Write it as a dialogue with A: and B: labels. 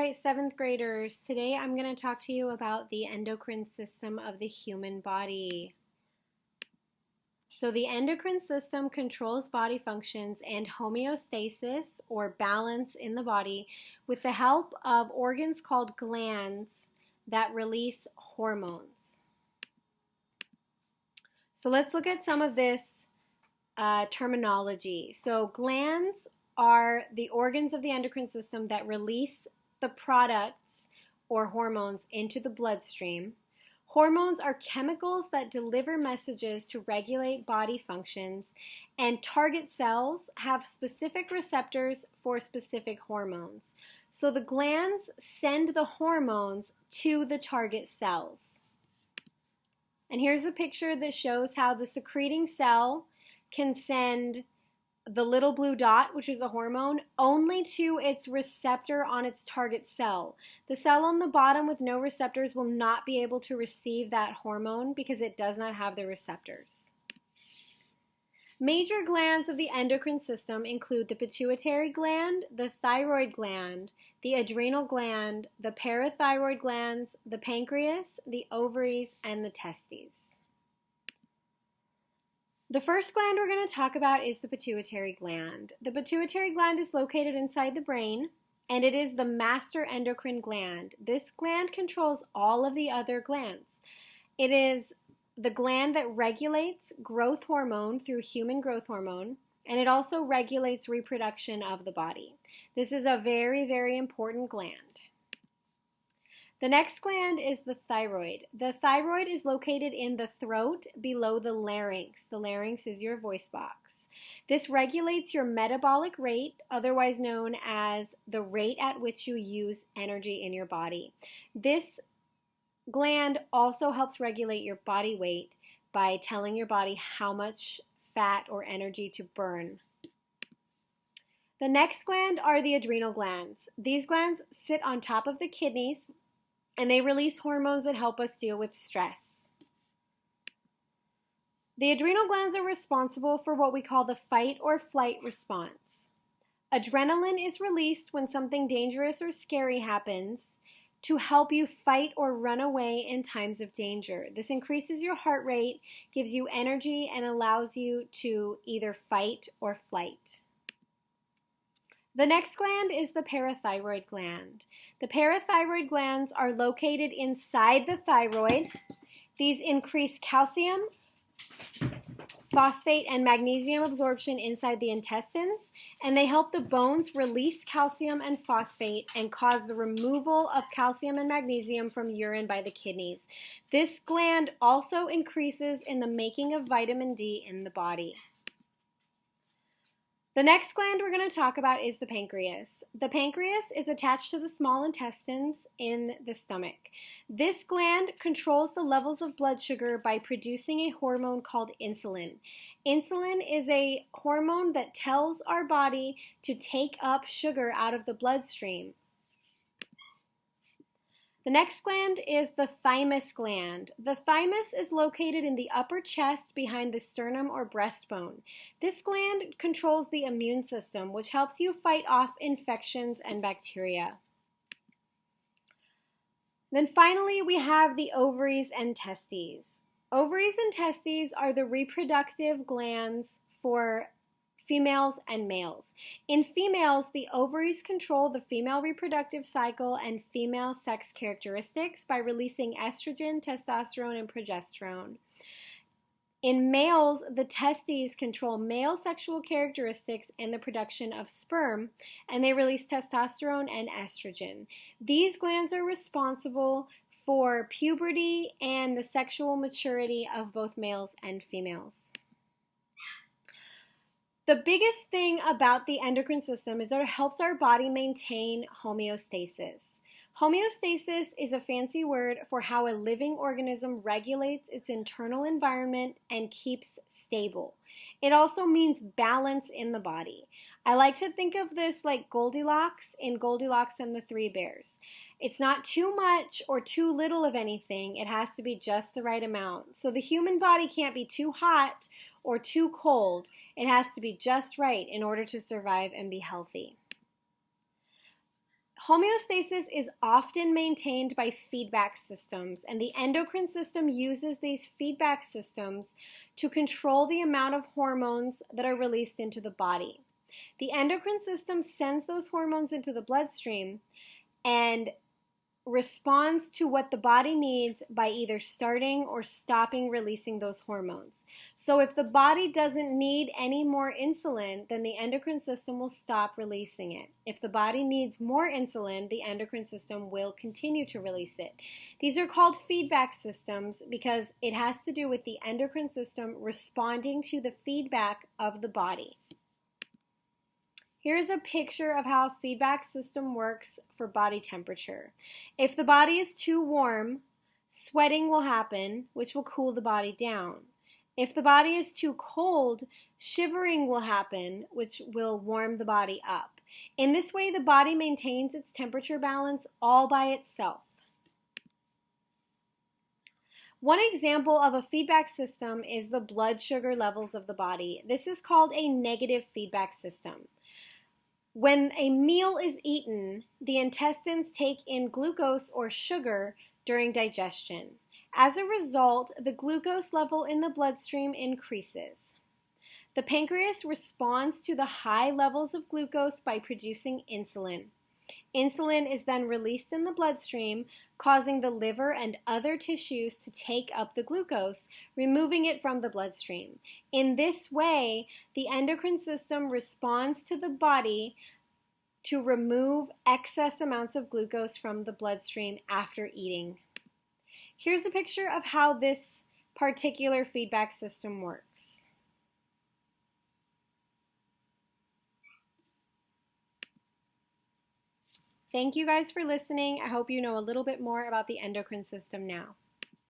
A: right, 7th graders, today I'm going to talk to you about the endocrine system of the human body. So the endocrine system controls body functions and homeostasis, or balance in the body, with the help of organs called glands that release hormones. So let's look at some of this terminology. So glands are the organs of the endocrine system that release the products or hormones into the bloodstream. Hormones are chemicals that deliver messages to regulate body functions, and target cells have specific receptors for specific hormones. So the glands send the hormones to the target cells. And here's a picture that shows how the secreting cell can send the little blue dot, which is a hormone, only to its receptor on its target cell. The cell on the bottom with no receptors will not be able to receive that hormone because it does not have the receptors. Major glands of the endocrine system include the pituitary gland, the thyroid gland, the adrenal gland, the parathyroid glands, the pancreas, the ovaries, and the testes. The first gland we're going to talk about is the pituitary gland. The pituitary gland is located inside the brain, and it is the master endocrine gland. This gland controls all of the other glands. It is the gland that regulates growth hormone through human growth hormone, and it also regulates reproduction of the body. This is a very, very important gland. The next gland is the thyroid. The thyroid is located in the throat below the larynx. The larynx is your voice box. This regulates your metabolic rate, otherwise known as the rate at which you use energy in your body. This gland also helps regulate your body weight by telling your body how much fat or energy to burn. The next gland are the adrenal glands. These glands sit on top of the kidneys, and they release hormones that help us deal with stress. The adrenal glands are responsible for what we call the fight or flight response. Adrenaline is released when something dangerous or scary happens to help you fight or run away in times of danger. This increases your heart rate, gives you energy, and allows you to either fight or flight. The next gland is the parathyroid gland. The parathyroid glands are located inside the thyroid. These increase calcium, phosphate, and magnesium absorption inside the intestines, and they help the bones release calcium and phosphate and cause the removal of calcium and magnesium from urine by the kidneys. This gland also increases in the making of vitamin D in the body. The next gland we're going to talk about is the pancreas. The pancreas is attached to the small intestines in the stomach. This gland controls the levels of blood sugar by producing a hormone called insulin. Insulin is a hormone that tells our body to take up sugar out of the bloodstream. The next gland is the thymus gland. The thymus is located in the upper chest behind the sternum or breastbone. This gland controls the immune system, which helps you fight off infections and bacteria. Then finally, we have the ovaries and testes. Ovaries and testes are the reproductive glands for females and males. In females, the ovaries control the female reproductive cycle and female sex characteristics by releasing estrogen, testosterone, and progesterone. In males, the testes control male sexual characteristics and the production of sperm, and they release testosterone and estrogen. These glands are responsible for puberty and the sexual maturity of both males and females. The biggest thing about the endocrine system is that it helps our body maintain homeostasis. Homeostasis is a fancy word for how a living organism regulates its internal environment and keeps stable. It also means balance in the body. I like to think of this like Goldilocks in Goldilocks and the Three Bears. It's not too much or too little of anything. It has to be just the right amount. So the human body can't be too hot or too cold. It has to be just right in order to survive and be healthy. Homeostasis is often maintained by feedback systems, and the endocrine system uses these feedback systems to control the amount of hormones that are released into the body. The endocrine system sends those hormones into the bloodstream and responds to what the body needs by either starting or stopping releasing those hormones. So if the body doesn't need any more insulin, then the endocrine system will stop releasing it. If the body needs more insulin, the endocrine system will continue to release it. These are called feedback systems because it has to do with the endocrine system responding to the feedback of the body. Here's a picture of how a feedback system works for body temperature. If the body is too warm, sweating will happen, which will cool the body down. If the body is too cold, shivering will happen, which will warm the body up. In this way, the body maintains its temperature balance all by itself. One example of a feedback system is the blood sugar levels of the body. This is called a negative feedback system. When a meal is eaten, the intestines take in glucose or sugar during digestion. As a result, the glucose level in the bloodstream increases. The pancreas responds to the high levels of glucose by producing insulin. Insulin is then released in the bloodstream, causing the liver and other tissues to take up the glucose, removing it from the bloodstream. In this way, the endocrine system responds to the body to remove excess amounts of glucose from the bloodstream after eating. Here's a picture of how this particular feedback system works. Thank you guys for listening. I hope you know a little bit more about the endocrine system now.